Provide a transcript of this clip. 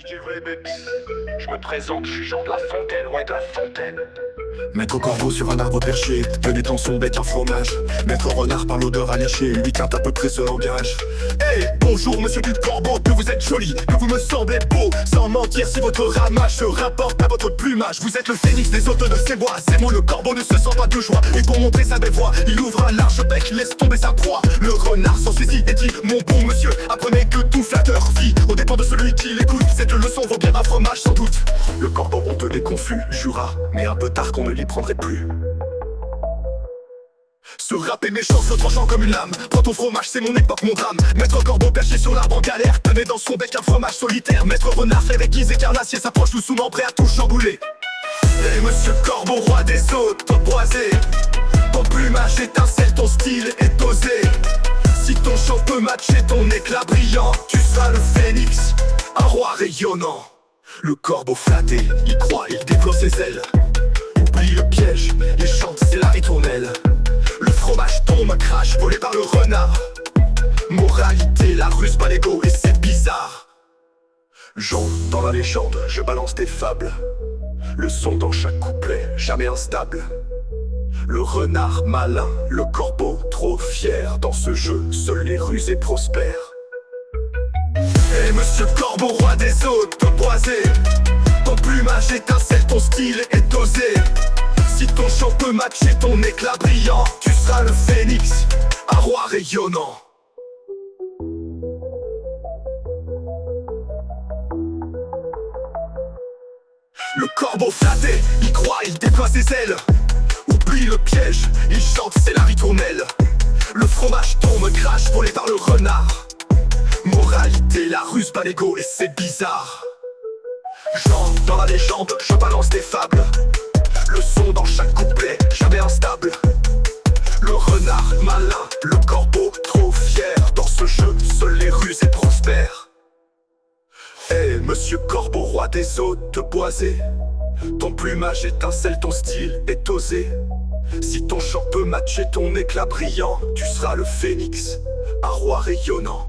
du vrai bébé. Je me présente, je suis Jean de La Fontaine, ouais de La Fontaine. Maître corbeau sur un arbre perché, tenait dans son bec un fromage. Maître renard par l'odeur alléchée, lui quinte à peu près ce langage. Hey, bonjour monsieur du corbeau, que vous êtes joli, que vous me semblez beau. Sans mentir, si votre ramage se rapporte à votre plumage. Vous êtes le phénix des hôtes de ces bois. C'est moi le corbeau ne se sent pas de joie. Et pour montrer sa belle voix, il ouvre un large bec, laisse tomber sa proie. Le renard s'en saisit et dit, mon bon monsieur, apprenez que tout flatteur vit au dépend de celui qui l'écoute. Cette leçon vaut bien un fromage sans doute. Le corbeau honteux et confus jura, mais un peu tard qu'on ne l'y prendrait plus. Ce rap est méchant, se tranchant comme une lame. Prends ton fromage, c'est mon époque, mon drame. Maître corbeau perché sur l'arbre en galère, tenait dans son bec un fromage solitaire. Maître renard fait avec guise et carnassier s'approche doucement, prêt à tout chambouler. Et monsieur corbeau, roi des hôtes boisés, ton plumage étincelle, ton style est osé. Si ton chant peut matcher ton éclat brillant, tu seras le phénix, un roi rayonnant. Le corbeau flatté, il croit, il déploie ses ailes. Oublie le piège, il chante, c'est la ritournelle. Le fromage tombe, crache, volé par le renard. Moralité, la ruse bat l'ego et c'est bizarre. Jean, dans la légende, je balance des fables. Le son dans chaque couplet, jamais instable. Le renard malin, le corbeau trop fier. Dans ce jeu, seuls les rusés prospèrent. Et monsieur corbeau, roi des hôtes boisés, ton plumage étincelle, ton style est osé. Si ton chant peut matcher ton éclat brillant, tu seras le phénix, un roi rayonnant. Le corbeau flatté, il croit, il déploie ses ailes. Oublie le piège, il chante, c'est la ritournelle. Le fromage tombe, crache, volé par le renard. Moralité, la ruse bat l'ego et c'est bizarre. Jean, dans la légende, je balance des fables. Le son dans chaque couplet, jamais instable. Le renard malin, le corbeau trop fier. Dans ce jeu, seuls les rusés prospèrent. Eh, monsieur corbeau, roi des hôtes boisés, ton plumage étincelle, ton style est osé. Si ton chant peut matcher ton éclat brillant, tu seras le phénix, un roi rayonnant.